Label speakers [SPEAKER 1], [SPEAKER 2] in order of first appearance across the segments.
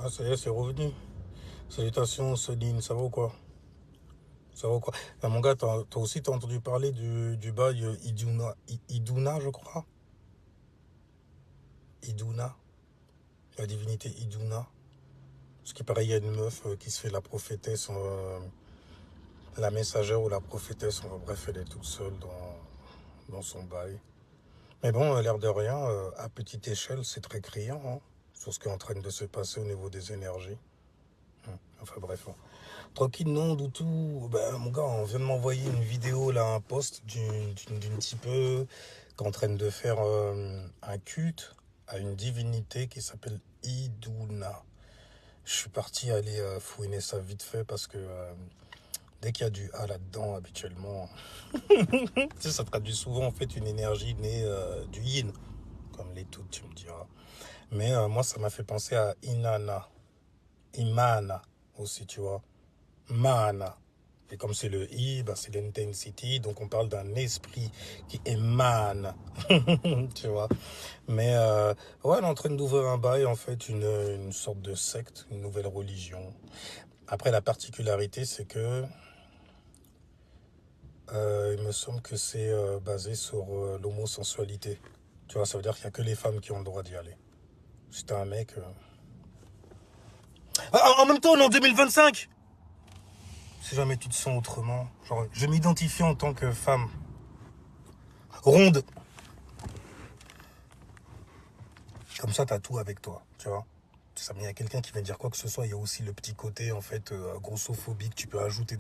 [SPEAKER 1] Ah, ça y est, c'est revenu. Salutations, Céline, ça va ou quoi? Ça va ou quoi? Ah, mon gars, t'as aussi t'as entendu parler du bail Iduna, Iduna, je crois? Iduna, la divinité Iduna. Ce qui paraît, il y a une meuf qui se fait la prophétesse, la messagère ou la prophétesse, bref, elle est toute seule dans son bail. Mais bon, l'air de rien, à petite échelle, c'est très criant, hein, sur ce qui est en train de se passer au niveau des énergies. Enfin bref. Tranquille, non, du tout. Ben, mon gars, on vient de m'envoyer une vidéo, là, un post d'une type qui est en train de faire un culte à une divinité qui s'appelle Iduna. Je suis parti aller fouiner ça vite fait parce que dès qu'il y a du A là-dedans, habituellement, tu sais, ça traduit souvent en fait une énergie née du yin, comme les toutes, tu me diras. Mais moi, ça m'a fait penser à Inanna, Imana aussi, tu vois. Mana. Et comme c'est le I, ben c'est l'intensity, donc on parle d'un esprit qui émane, tu vois. Mais ouais, elle est en train d'ouvrir un bail, en fait, une sorte de secte, une nouvelle religion. Après, la particularité, c'est que il me semble que c'est basé sur l'homosensualité. Tu vois, ça veut dire qu'il n'y a que les femmes qui ont le droit d'y aller. Si t'es un mec... Ah, en même temps, on est en 2025. Si jamais tu te sens autrement, genre, je m'identifie en tant que femme ronde. Comme ça, t'as tout avec toi, tu vois. Ça, mais il y a quelqu'un qui vient dire quoi que ce soit, il y a aussi le petit côté, en fait, grossophobie que tu peux ajouter.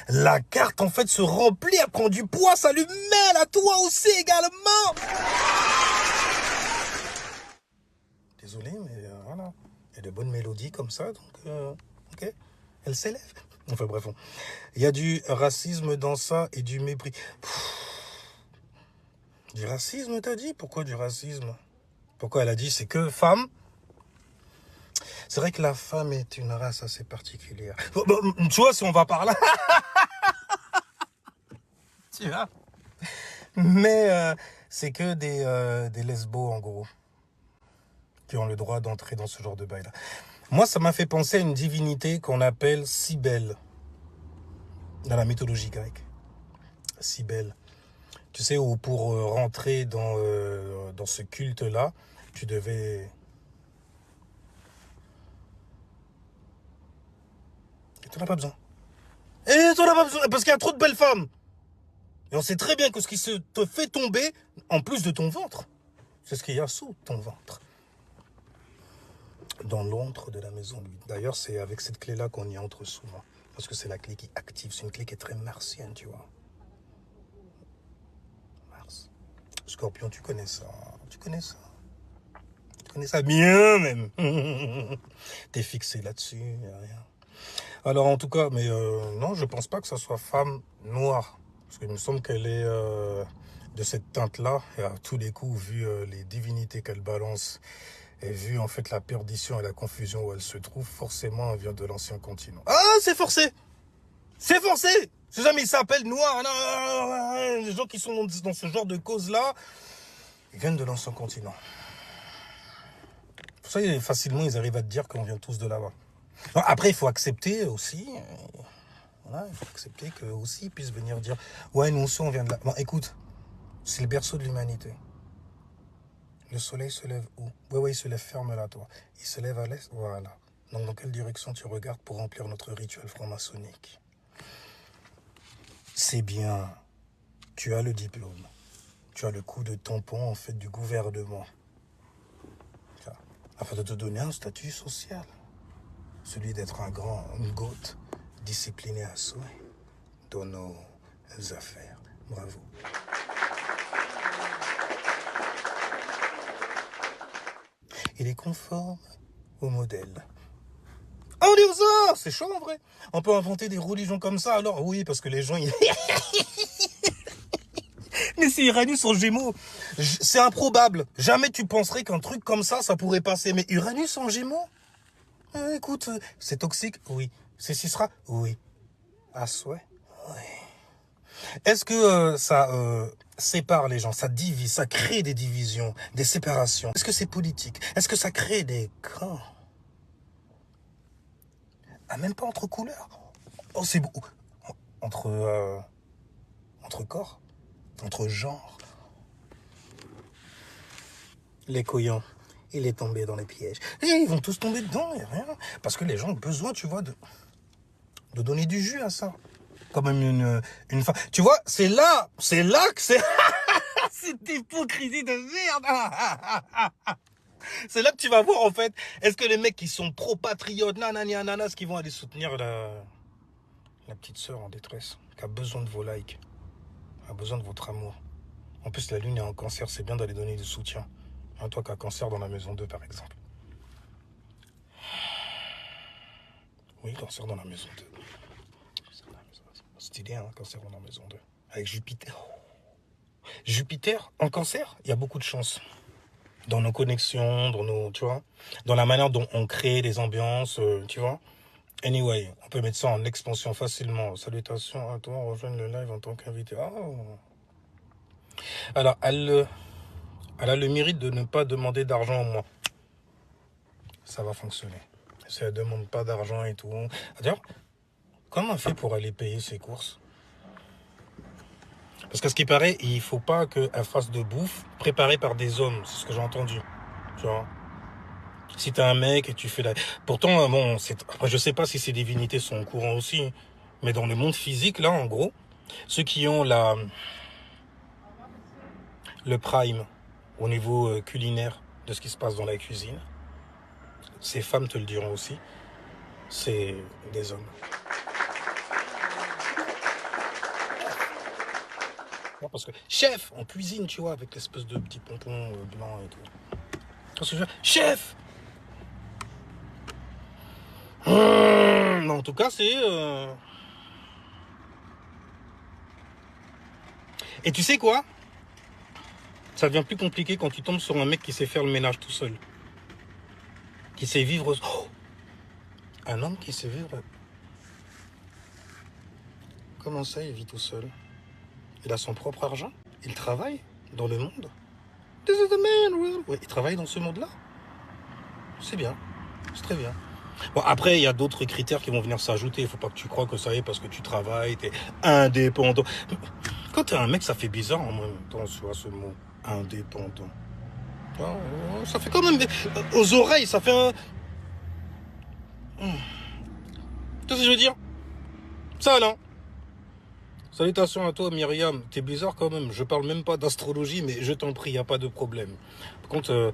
[SPEAKER 1] La carte, en fait, se remplit, elle prend du poids, ça lui mêle à toi aussi également. Désolé, mais voilà. Il y a de bonnes mélodies comme ça, donc, ok. Elle s'élève. Enfin, bref. Il y a du racisme dans ça et du mépris. Du racisme, t'as dit? Pourquoi du racisme? Pourquoi elle a dit c'est que femme? C'est vrai que la femme est une race assez particulière. Bon, tu vois, si on va par là, tu vois. Mais c'est que des lesbos, en gros, qui ont le droit d'entrer dans ce genre de bail-là. Moi, ça m'a fait penser à une divinité qu'on appelle Cybèle, dans la mythologie grecque. Cybèle. Tu sais, où pour rentrer dans ce culte-là, tu devais... Et t'en as pas besoin. Et t'en as pas besoin, parce qu'il y a trop de belles femmes. Et on sait très bien que ce qui se te fait tomber, en plus de ton ventre, c'est ce qu'il y a sous ton ventre. Dans l'antre de la maison, lui. D'ailleurs, c'est avec cette clé-là qu'on y entre souvent. Parce que c'est la clé qui active. C'est une clé qui est très martienne, tu vois. Mars. Scorpion, tu connais ça. Tu connais ça. Tu connais ça bien, même. T'es fixé là-dessus, y a rien. Alors, en tout cas, mais non, je pense pas que ça soit femme noire. Parce qu'il me semble qu'elle est de cette teinte-là. Et à tous les coups, vu les divinités qu'elle balance, et vu en fait la perdition et la confusion où elle se trouve, forcément elle vient de l'ancien continent. Ah, c'est forcé! C'est forcé! Si jamais ils s'appellent noirs, les gens qui sont dans ce genre de cause-là, ils viennent de l'ancien continent. Pour ça, facilement, ils arrivent à te dire qu'on vient tous de là-bas. Après, il faut accepter aussi, voilà, il faut accepter qu'eux aussi ils puissent venir dire, ouais, nous aussi, on vient de là. Bon, écoute, c'est le berceau de l'humanité. Le soleil se lève où? Ouais, il se lève ferme là, toi. Il se lève à l'est, voilà. Donc, dans quelle direction tu regardes pour remplir notre rituel franc-maçonnique? C'est bien. Tu as le diplôme. Tu as le coup de tampon, en fait, du gouvernement. Afin de te donner un statut social. Celui d'être un grand goth, discipliné à souhait dans nos affaires. Bravo. Il est conforme au modèle. Oh, dire ça, c'est chaud en vrai. On peut inventer des religions comme ça, alors oui, parce que les gens... Mais c'est Uranus en Gémeaux. C'est improbable. Jamais tu penserais qu'un truc comme ça pourrait passer. Mais Uranus en Gémeaux, écoute, c'est toxique? Oui. C'est Cisra? Oui. Ah, souhait? Oui. Est-ce que ça sépare les gens, ça divise, ça crée des divisions, des séparations. Est-ce que c'est politique? Est-ce que ça crée des camps? Ah, même pas entre couleurs. Oh, c'est beau. Entre corps, entre genres. Les couillons, il est tombé dans les pièges. Et ils vont tous tomber dedans, et rien. Parce que les gens ont besoin, tu vois, de donner du jus à ça. Quand même une femme. Tu vois, c'est là que c'est... cette hypocrisie de merde. C'est là que tu vas voir, en fait, est-ce que les mecs qui sont pro-patriotes, nanani, ananas, qui vont aller soutenir la petite sœur en détresse, qui a besoin de vos likes, qui a besoin de votre amour. En plus, la lune est en cancer, c'est bien d'aller donner du soutien. Hein, toi qui as cancer dans la maison 2, par exemple. Oui, cancer dans la maison 2. C'est idée, hein, cancer dans la maison 2. Avec Jupiter. Jupiter en cancer, il y a beaucoup de chance. Dans nos connexions, dans nos, tu vois, dans la manière dont on crée des ambiances, tu vois. Anyway, on peut mettre ça en expansion facilement. Salutations à toi, rejoindre le live en tant qu'invité. Oh. Alors, elle a le mérite de ne pas demander d'argent au moins. Ça va fonctionner. Si elle ne demande pas d'argent et tout. C'est-à-dire, comment on fait pour aller payer ses courses? Parce qu'à ce qui paraît, il ne faut pas qu'elle fasse de bouffe préparée par des hommes. C'est ce que j'ai entendu. Tu vois. Si t'es un mec et tu fais la... Pourtant, bon, après, je sais pas si ces divinités sont au courant aussi. Mais dans le monde physique, là, en gros, ceux qui ont le prime au niveau culinaire de ce qui se passe dans la cuisine, ces femmes te le diront aussi, c'est des hommes. Non, parce que chef, en cuisine, tu vois, avec l'espèce de petit pompon blanc et tout. Parce que chef. En tout cas, c'est... Et tu sais quoi? Ça devient plus compliqué quand tu tombes sur un mec qui sait faire le ménage tout seul. Qui sait vivre... Oh, un homme qui sait vivre... Comment ça, il vit tout seul? Il a son propre argent? Il travaille dans le monde? This is the man, really? Ouais, il travaille dans ce monde-là? C'est bien. C'est très bien. Bon, après, il y a d'autres critères qui vont venir s'ajouter. Il faut pas que tu crois que ça y est parce que tu travailles, t'es indépendant. Quand t'es un mec, ça fait bizarre en même temps, tu vois, ce mot. Indépendant. Ça fait quand même... Aux oreilles, ça fait un... Tu sais ce que je veux dire? Ça, là. Salutations à toi, Myriam. T'es bizarre quand même. Je parle même pas d'astrologie, mais je t'en prie, il n'y a pas de problème. Par contre,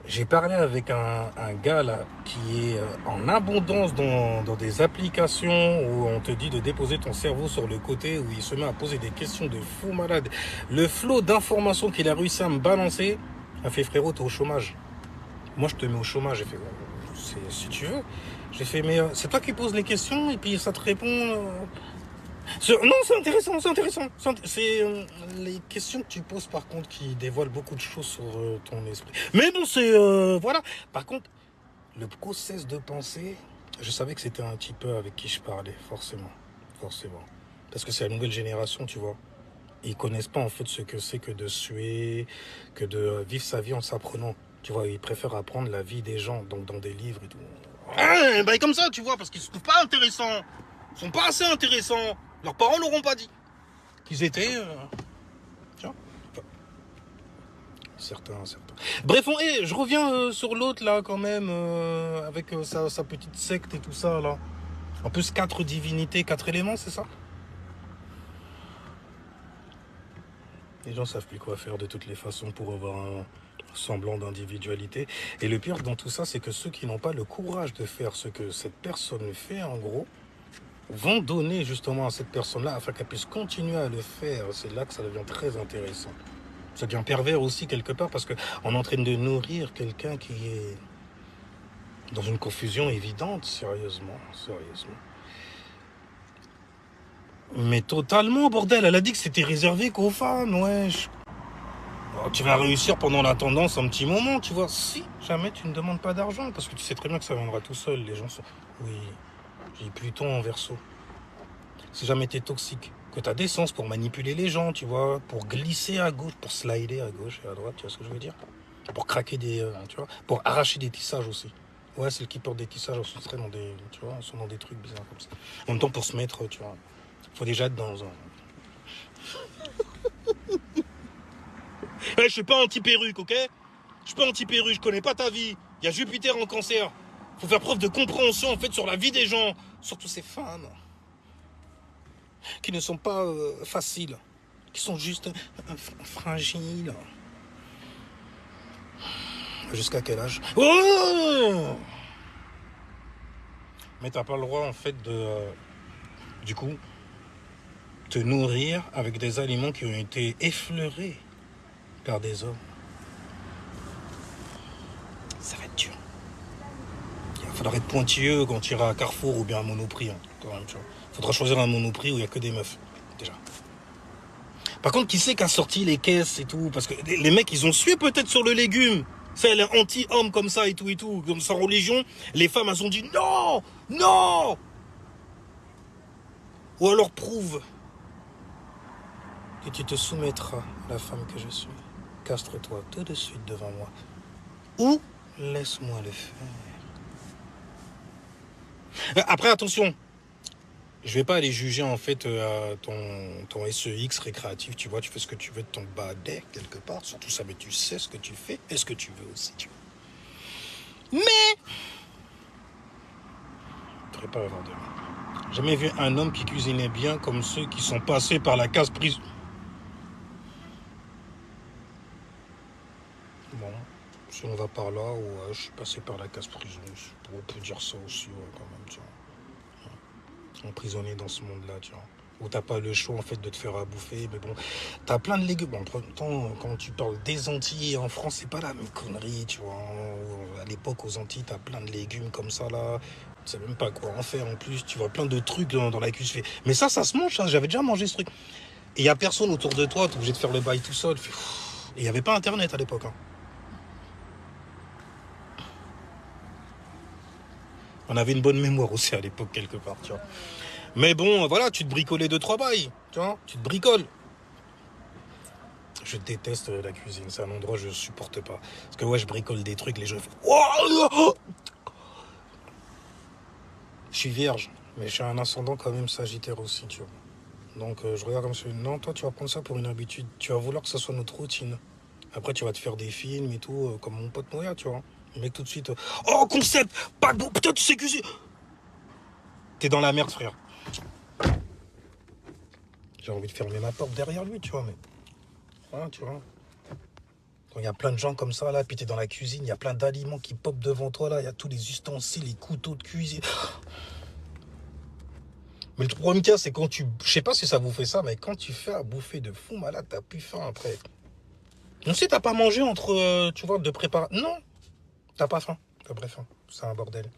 [SPEAKER 1] j'ai parlé avec un gars là qui est en abondance dans des applications où on te dit de déposer ton cerveau sur le côté, où il se met à poser des questions de fou malade. Le flot d'informations qu'il a réussi à me balancer a fait, frérot, t'es au chômage. Moi, je te mets au chômage. J'ai fait, si tu veux. J'ai fait, mais c'est toi qui poses les questions et puis ça te répond... Non, c'est intéressant, c'est intéressant. C'est les questions que tu poses, par contre, qui dévoilent beaucoup de choses sur ton esprit. Mais bon, c'est... voilà. Par contre, le process de pensée, je savais que c'était un petit peu avec qui je parlais, forcément. Forcément. Parce que c'est la nouvelle génération, tu vois. Ils connaissent pas, en fait, ce que c'est que de suer, que de vivre sa vie en s'apprenant. Tu vois, ils préfèrent apprendre la vie des gens, donc dans des livres et tout. Ah, bah, comme ça, tu vois, parce qu'ils se trouvent pas intéressants. Ils sont pas assez intéressants. Leurs parents l'auront pas dit. Qu'ils étaient... Tiens. Enfin, certains. Bref, je reviens sur l'autre, là, quand même, avec sa petite secte et tout ça, là. En plus, 4 divinités, 4 éléments, c'est ça? Les gens savent plus quoi faire de toutes les façons pour avoir un semblant d'individualité. Et le pire dans tout ça, c'est que ceux qui n'ont pas le courage de faire ce que cette personne fait, en gros, vont donner justement à cette personne-là afin qu'elle puisse continuer à le faire. C'est là que ça devient très intéressant. Ça devient pervers aussi quelque part parce qu'on est en train de nourrir quelqu'un qui est dans une confusion évidente, sérieusement. Mais totalement, bordel. Elle a dit que c'était réservé qu'aux femmes, wesh. Oh, tu vas réussir pendant la tendance un petit moment, tu vois. Si jamais tu ne demandes pas d'argent, parce que tu sais très bien que ça viendra tout seul. Les gens sont... Oui, j'ai Pluton en Verseau. Si jamais t'es toxique, que tu as des sens pour manipuler les gens, tu vois, pour glisser à gauche, pour slider à gauche et à droite, tu vois ce que je veux dire? Pour craquer des, tu vois, pour arracher des tissages aussi. Ouais, celles qui portent des tissages sont très dans des, tu vois, sont dans des trucs bizarres comme ça. En même temps, pour se mettre, tu vois, faut déjà être dans un... Je suis pas anti-perruque, ok? Je suis pas anti-perruque, je connais pas ta vie. Il y a Jupiter en cancer. Faut faire preuve de compréhension, en fait, sur la vie des gens. Surtout ces femmes. Qui ne sont pas faciles. Qui sont juste fragiles. Jusqu'à quel âge? Oh! Mais t'as pas le droit, en fait, de... du coup, te nourrir avec des aliments qui ont été effleurés par des hommes. Ça va être dur. Il faudra être pointilleux quand tu iras à Carrefour ou bien à Monoprix. Hein, quand même, tu vois. Faudra choisir un Monoprix où il n'y a que des meufs, déjà. Par contre, qui c'est qui a sorti les caisses et tout? Parce que les mecs, ils ont sué peut-être sur le légume. C'est elle est anti-homme comme ça et tout. Comme sans religion, les femmes, elles ont dit non, non. Ou alors prouve que tu te soumettras à la femme que je suis. Castre-toi tout de suite devant moi. Ou laisse-moi le faire. Après, attention. Je vais pas aller juger en fait ton SEX récréatif, tu vois, tu fais ce que tu veux de ton badet quelque part, surtout ça, mais tu sais ce que tu fais et ce que tu veux aussi, tu vois. Mais je ne pas avoir de jamais vu un homme qui cuisinait bien comme ceux qui sont passés par la case prison. Bon, si on va par là, ouais, je suis passé par la case prison, on peut dire ça aussi, ouais, quand même, tu vois. Emprisonné dans ce monde-là, tu vois. Où t'as pas le choix en fait de te faire à bouffer, mais bon, t'as plein de légumes. Bon, en même temps, quand tu parles des Antilles en France, c'est pas la même connerie, tu vois. À l'époque, aux Antilles, t'as plein de légumes comme ça là. Tu sais même pas quoi en faire en plus. Tu vois plein de trucs dans la cuisine. Mais ça se mange, ça. J'avais déjà mangé ce truc. Et il y a personne autour de toi, t'es obligé de faire le bail tout seul. Et il y avait pas internet à l'époque. Hein. On avait une bonne mémoire aussi à l'époque quelque part, tu vois. Mais bon, voilà, tu te bricolais 2-3 bails, tu vois, tu te bricoles. Je déteste la cuisine, c'est un endroit que je supporte pas. Parce que ouais, je bricole des trucs, les gens font... Oh, je suis vierge, mais je suis un ascendant quand même sagittaire aussi, tu vois. Donc je regarde comme ça, non, toi tu vas prendre ça pour une habitude, tu vas vouloir que ça soit notre routine. Après tu vas te faire des films et tout, comme mon pote Moya, tu vois. Le mec tout de suite, oh concept, pas de bon, putain tu sais cuisiner. T'es dans la merde frère. J'ai envie de fermer ma porte derrière lui, tu vois, mais... Voilà, tu vois. Quand il y a plein de gens comme ça, là, puis t'es dans la cuisine, il y a plein d'aliments qui popent devant toi, là, il y a tous les ustensiles, les couteaux de cuisine. Mais le problème qu'il y a, c'est quand tu... Je sais pas si ça vous fait ça, mais quand tu fais à bouffer de fou malade, t'as plus faim après. Non, si t'as pas mangé entre, tu vois, de préparer... Non, t'as pas faim. T'as pas faim. C'est un bordel.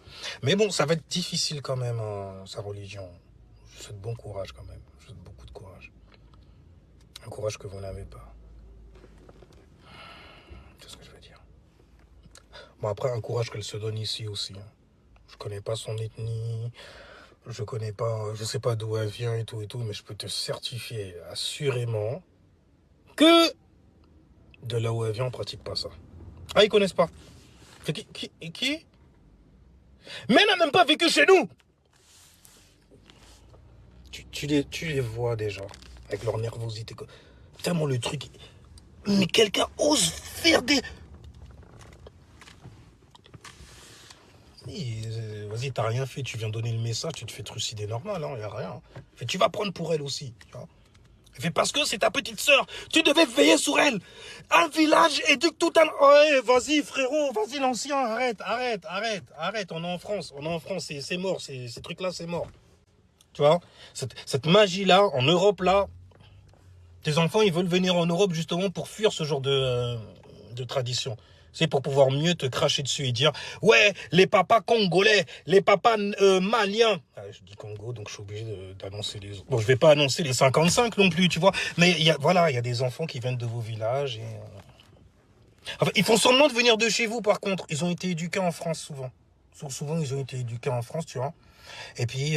[SPEAKER 1] Mais bon, ça va être difficile quand même, hein, sa religion. Je vous souhaite bon courage quand même. Je vous souhaite beaucoup de courage. Un courage que vous n'avez pas. C'est ce que je veux dire. Bon, après, un courage qu'elle se donne ici aussi. Hein. Je connais pas son ethnie, je connais pas, je sais pas d'où elle vient et tout, mais je peux te certifier assurément que de là où elle vient, on pratique pas ça. Ah, ils connaissent pas. Qui Mais elle n'a même pas vécu chez nous. Tu les vois déjà, avec leur nervosité. Tellement le truc... Mais quelqu'un ose faire des... Vas-y, t'as rien fait, tu viens donner le message, tu te fais trucider normal, hein, y a rien. Fait, tu vas prendre pour elle aussi, tu vois. Fait, parce que c'est ta petite sœur, tu devais veiller sur elle. Un village éduque tout un... Ouais, vas-y frérot, vas-y l'ancien, arrête, on est en France, c'est mort, ces trucs-là, c'est mort. Tu vois, cette magie-là, en Europe, là, tes enfants, ils veulent venir en Europe justement pour fuir ce genre de tradition. C'est pour pouvoir mieux te cracher dessus et dire « Ouais, les papas congolais, les papas maliens. » Je dis Congo, donc je suis obligé d'annoncer les autres. Bon, je vais pas annoncer les 55 non plus, tu vois. Mais voilà, il y a des enfants qui viennent de vos villages. Enfin, ils font semblant de venir de chez vous, par contre. Ils ont été éduqués en France souvent. Souvent, ils ont été éduqués en France, tu vois. Et puis,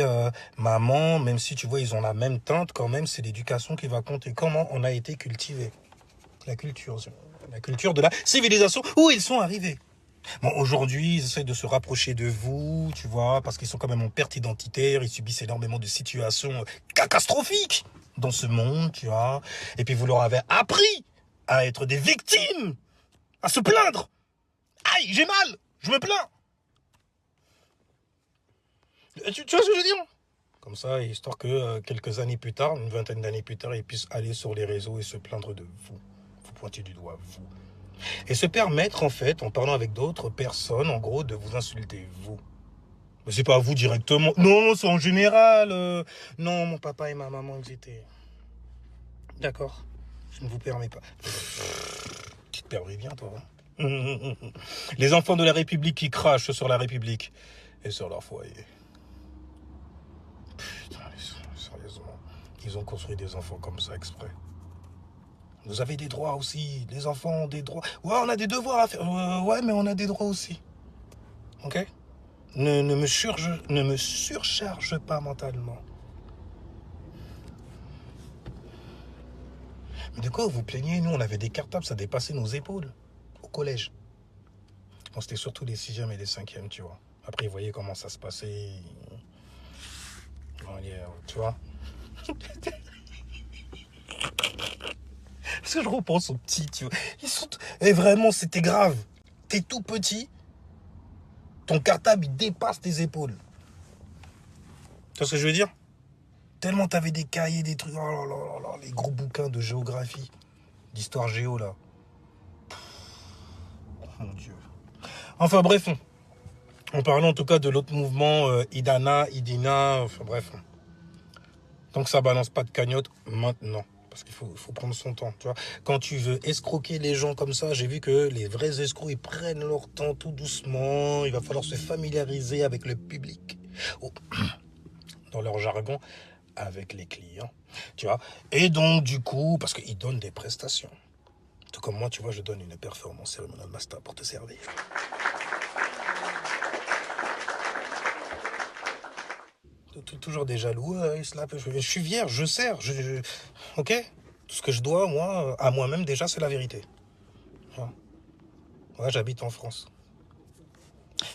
[SPEAKER 1] maman, même si tu vois, ils ont la même teinte, quand même, c'est l'éducation qui va compter. Comment on a été cultivé. La culture de la civilisation où ils sont arrivés. Bon, aujourd'hui, ils essaient de se rapprocher de vous, tu vois, parce qu'ils sont quand même en perte identitaire, ils subissent énormément de situations catastrophiques dans ce monde, tu vois. Et puis vous leur avez appris à être des victimes, à se plaindre. Aïe, j'ai mal, je me plains. Tu vois ce que je veux dire? Comme ça, histoire que quelques années plus tard, une vingtaine d'années plus tard, ils puissent aller sur les réseaux et se plaindre de vous. Vous pointez du doigt, vous. Et se permettre, en fait, en parlant avec d'autres personnes, en gros, de vous insulter, vous. Mais c'est pas vous directement. Non, c'est en général. Non, mon papa et ma maman, ils étaient. D'accord. Je ne vous permets pas. Tu te permets bien, toi. Hein. Les enfants de la République qui crachent sur la République et sur leur foyer. Putain, sérieusement. Ils ont construit des enfants comme ça exprès. Vous avez des droits aussi. Les enfants ont des droits. Ouais, on a des devoirs à faire. Ouais, mais on a des droits aussi. Ok? Ne me surcharge pas mentalement. Mais de quoi vous plaignez? Nous, on avait des cartables, ça dépassait nos épaules. Au collège. Bon, c'était surtout les 6e et les 5e, tu vois. Après, ils voyaient comment ça se passait. Tu vois. Parce que je repense aux petits, tu vois. Et vraiment, c'était grave. T'es tout petit. Ton cartable, il dépasse tes épaules. Tu vois ce que je veux dire? Tellement t'avais des cahiers, des trucs. Oh là là là, les gros bouquins de géographie. D'histoire géo, là. Oh mon Dieu. Enfin, bref. En parlant en tout cas de l'autre mouvement, Idina, enfin bref. Donc ça balance pas de cagnotte maintenant. Parce qu'il faut prendre son temps, tu vois. Quand tu veux escroquer les gens comme ça, j'ai vu que les vrais escrocs, ils prennent leur temps tout doucement. Il va falloir se familiariser avec le public. Oh, dans leur jargon, avec les clients, tu vois. Et donc, du coup, parce qu'ils donnent des prestations. Tout comme moi, tu vois, je donne une performance cérémoniale master pour te servir. Toujours des jaloux, je suis vierge, je sers, ok. Tout ce que je dois, moi, à moi-même déjà, c'est la vérité. Ouais, j'habite en France.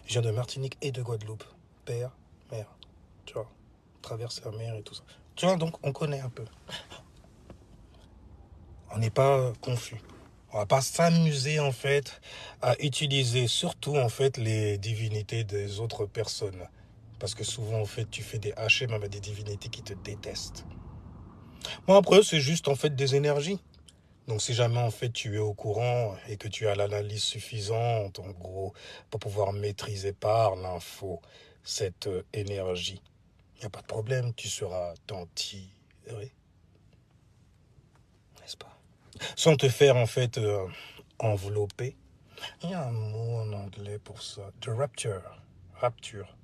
[SPEAKER 1] Je viens de Martinique et de Guadeloupe. Père, mère, tu vois. Traverse la mer et tout ça. Tu vois, donc on connaît un peu. On n'est pas confus. On va pas s'amuser en fait à utiliser surtout en fait les divinités des autres personnes. Parce que souvent en fait tu fais des hachés même à des divinités qui te détestent. Bon après c'est juste en fait des énergies. Donc si jamais en fait tu es au courant et que tu as l'analyse suffisante en gros pour pouvoir maîtriser par l'info cette énergie, il n'y a pas de problème, tu seras tiré, n'est-ce pas? Sans te faire en fait envelopper. Il y a un mot en anglais pour ça, de rapture,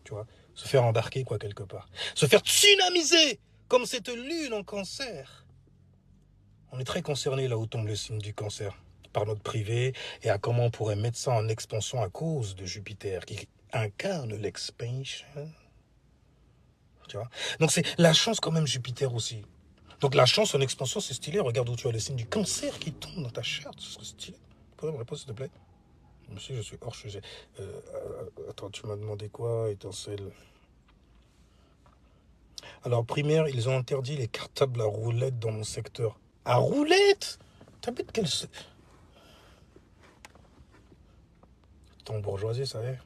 [SPEAKER 1] tu vois, se faire embarquer quoi quelque part, se faire tsunamiser comme cette lune en cancer. On est très concerné là où tombe le signe du cancer par notre privé et à comment on pourrait mettre ça en expansion à cause de Jupiter qui incarne l'expansion. Tu vois. Donc c'est la chance quand même Jupiter aussi. Donc la chance en expansion c'est stylé. Regarde où tu as le signe du cancer qui tombe dans ta charte, ce serait stylé. Tu pourrais me répondre s'il te plaît? Monsieur, je suis hors sujet. Attends, tu m'as demandé quoi, étincelle? Alors primaire, ils ont interdit les cartables à roulettes dans mon secteur. À roulettes? T'habites quel... Ton bourgeoisie, ça y est.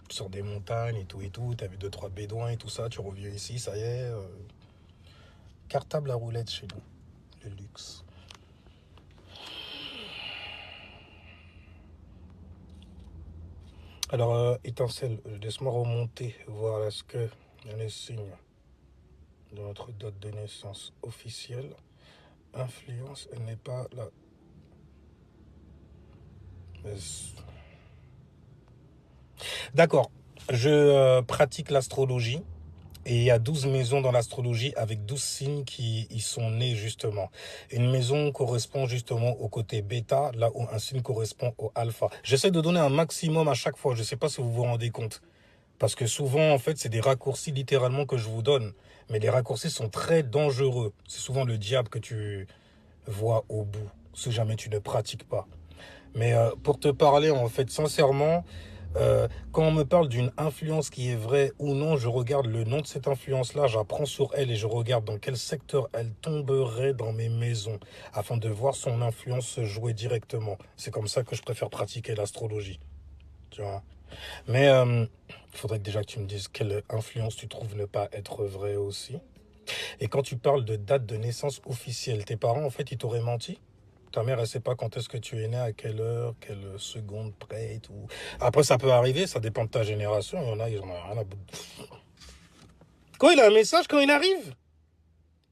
[SPEAKER 1] Tu sors des montagnes et tout, t'as vu 2-3 bédouins et tout ça, tu reviens ici, ça y est. Cartable à roulettes chez nous. Le luxe. Alors, étincelle, laisse-moi remonter, voir est-ce que il y a les signes de notre date de naissance officielle. Influence, elle n'est pas là. D'accord, je pratique l'astrologie Et il y a 12 maisons dans l'astrologie avec 12 signes qui y sont nés justement. Une maison correspond justement au côté bêta, là où un signe correspond au alpha. J'essaie de donner un maximum à chaque fois, je ne sais pas si vous vous rendez compte. Parce que souvent, en fait, c'est des raccourcis littéralement que je vous donne. Mais les raccourcis sont très dangereux. C'est souvent le diable que tu vois au bout, si jamais tu ne pratiques pas. Mais pour te parler, en fait, sincèrement, quand on me parle d'une influence qui est vraie ou non, je regarde le nom de cette influence-là, j'apprends sur elle et je regarde dans quel secteur elle tomberait dans mes maisons, afin de voir son influence se jouer directement. C'est comme ça que je préfère pratiquer l'astrologie, tu vois. Mais il faudrait que déjà que tu me dises quelle influence tu trouves ne pas être vraie aussi. Et quand tu parles de date de naissance officielle, tes parents, en fait, ils t'auraient menti? Ta mère, elle sait pas quand est-ce que tu es né, à quelle heure, quelle seconde près et tout. Après, ça peut arriver, ça dépend de ta génération. Il y en a, ils en ont rien à bout. Quand il a un message, quand il arrive,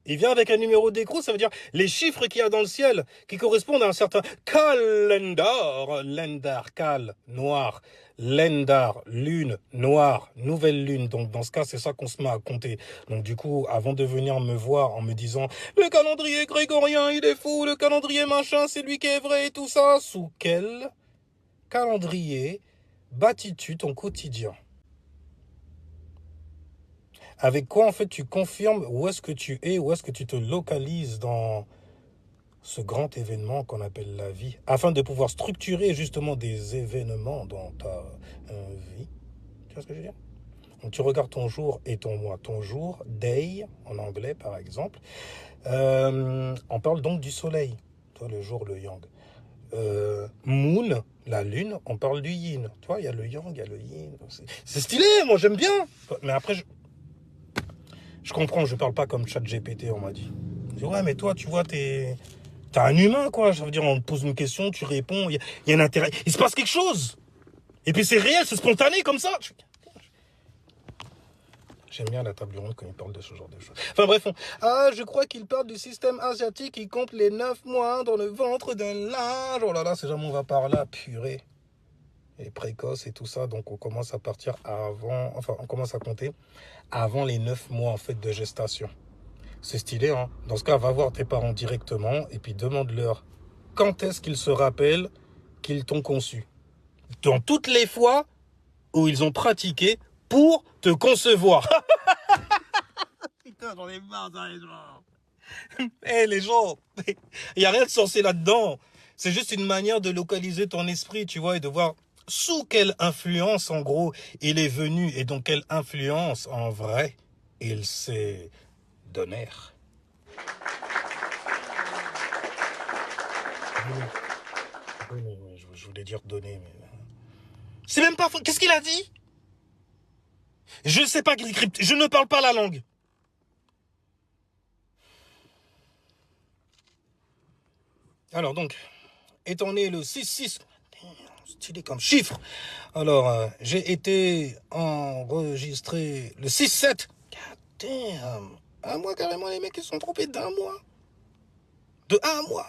[SPEAKER 1] il vient avec un numéro d'écrou, ça veut dire les chiffres qu'il y a dans le ciel, qui correspondent à un certain calendar, lendar, cal, noir, lendar, lune, noire, nouvelle lune. Donc dans ce cas, c'est ça qu'on se met à compter. Donc du coup, avant de venir me voir en me disant, le calendrier grégorien, il est fou, le calendrier machin, c'est lui qui est vrai et tout ça, sous quel calendrier bâtis-tu ton quotidien? Avec quoi, en fait, tu confirmes où est-ce que tu es, où est-ce que tu te localises dans ce grand événement qu'on appelle la vie, afin de pouvoir structurer justement des événements dans ta vie. Tu vois ce que je veux dire? Donc tu regardes ton jour et ton mois. Ton jour, day, en anglais par exemple, on parle donc du soleil. Toi, le jour, le yang. Moon, la lune, on parle du yin. Tu vois, il y a le yang, il y a le yin. C'est stylé, moi j'aime bien. Mais après, je comprends, je parle pas comme ChatGPT, on m'a dit. Je dis, ouais, mais toi, tu vois, t'es un humain, quoi. Ça veut dire, on te pose une question, tu réponds, il y a un intérêt. Il se passe quelque chose. Et puis c'est réel, c'est spontané, comme ça. J'aime bien la table ronde quand il parle de ce genre de choses. Enfin bref, je crois qu'il parle du système asiatique qui compte les 9 mois dans le ventre d'un linge. Oh là là, c'est jamais on va par là, purée. Et précoce et tout ça, donc on commence à partir avant, enfin on commence à compter avant les 9 mois en fait de gestation. C'est stylé, hein. Dans ce cas, va voir tes parents directement et puis demande-leur quand est-ce qu'ils se rappellent qu'ils t'ont conçu. Dans toutes les fois où ils ont pratiqué pour te concevoir. Putain, j'en ai marre, les gens. Les gens, il n'y a rien de censé là-dedans. C'est juste une manière de localiser ton esprit, tu vois, et de voir sous quelle influence, en gros, il est venu et donc quelle influence, en vrai, il s'est donné. Oui, je voulais dire donner, mais... C'est même pas faux. Qu'est-ce qu'il a dit? Je ne sais pas qu'il crypte. Je ne parle pas la langue. Alors donc, étant né le 6-6, stylé comme chiffre. Alors, j'ai été enregistré le 6-7. God damn. Un mois carrément, les mecs ils se sont trompés d'un mois. De un mois.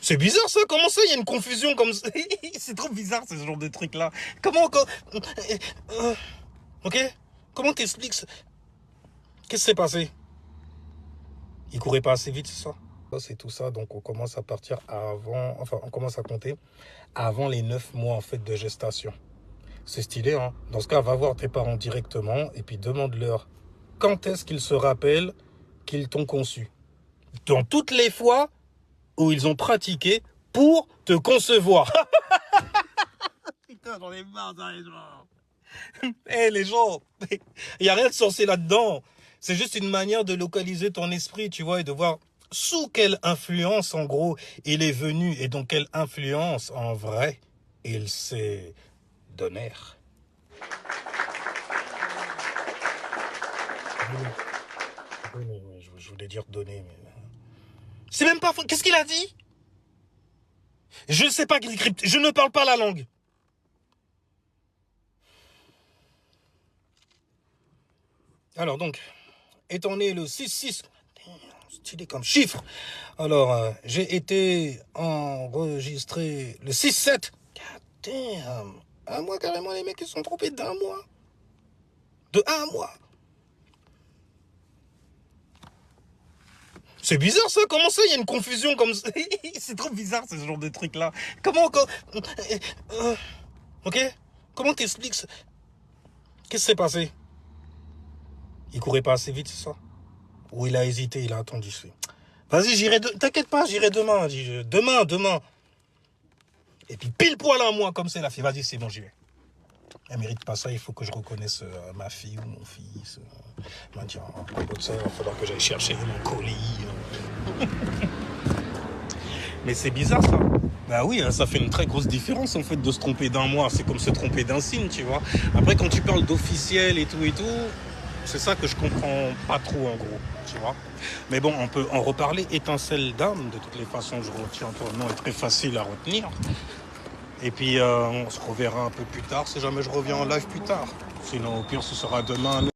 [SPEAKER 1] C'est bizarre ça, comment ça, il y a une confusion comme ça? C'est trop bizarre ce genre de truc là. Comment... ok? Comment t'expliques ça? Qu'est-ce qui s'est passé? Il courait pas assez vite, c'est ça? C'est tout ça, donc on commence à partir avant, enfin on commence à compter avant les 9 mois en fait de gestation. C'est stylé, hein. Dans ce cas, va voir tes parents directement et puis demande-leur quand est-ce qu'ils se rappellent qu'ils t'ont conçu. Dans toutes les fois où ils ont pratiqué pour te concevoir. Putain, j'en ai marre, les gens. Les gens, il n'y a rien de censé là-dedans. C'est juste une manière de localiser ton esprit, tu vois, et de voir sous quelle influence, en gros, il est venu et donc quelle influence, en vrai, il s'est donné. Oui, je voulais dire donner, mais... C'est même pas faux. Qu'est-ce qu'il a dit? Je ne sais pas qu'il crypte. Je ne parle pas la langue. Alors donc, étant né le 6-6, stylé comme chiffre. Alors, j'ai été enregistré le 6-7. God damn. Un mois, carrément, les mecs, ils sont trompés d'un mois. De un mois. C'est bizarre ça, comment ça, il y a une confusion comme ça. C'est trop bizarre ce genre de truc là. Ok. Comment t'expliques ça? Qu'est-ce qui s'est passé? Il courait pas assez vite, c'est ça? Ou il a hésité, il a attendu. Vas-y, t'inquiète pas, j'irai demain. Demain. Et puis pile poil un mois comme c'est la fille. Vas-y, c'est bon, j'y vais. Elle mérite pas ça, il faut que je reconnaisse ma fille ou mon fils. Tiens, à propos de ça, il va falloir que j'aille chercher mon colis. Mais c'est bizarre ça. Bah oui, ça fait une très grosse différence en fait de se tromper d'un mois. C'est comme se tromper d'un signe, tu vois. Après, quand tu parles d'officiel et tout, c'est ça que je comprends pas trop en gros, tu vois. Mais bon, on peut en reparler. Étincelle d'âme, de toutes les façons, je retiens ton nom, est très facile à retenir. Et puis, on se reverra un peu plus tard, si jamais je reviens en live plus tard. Sinon, au pire, ce sera demain.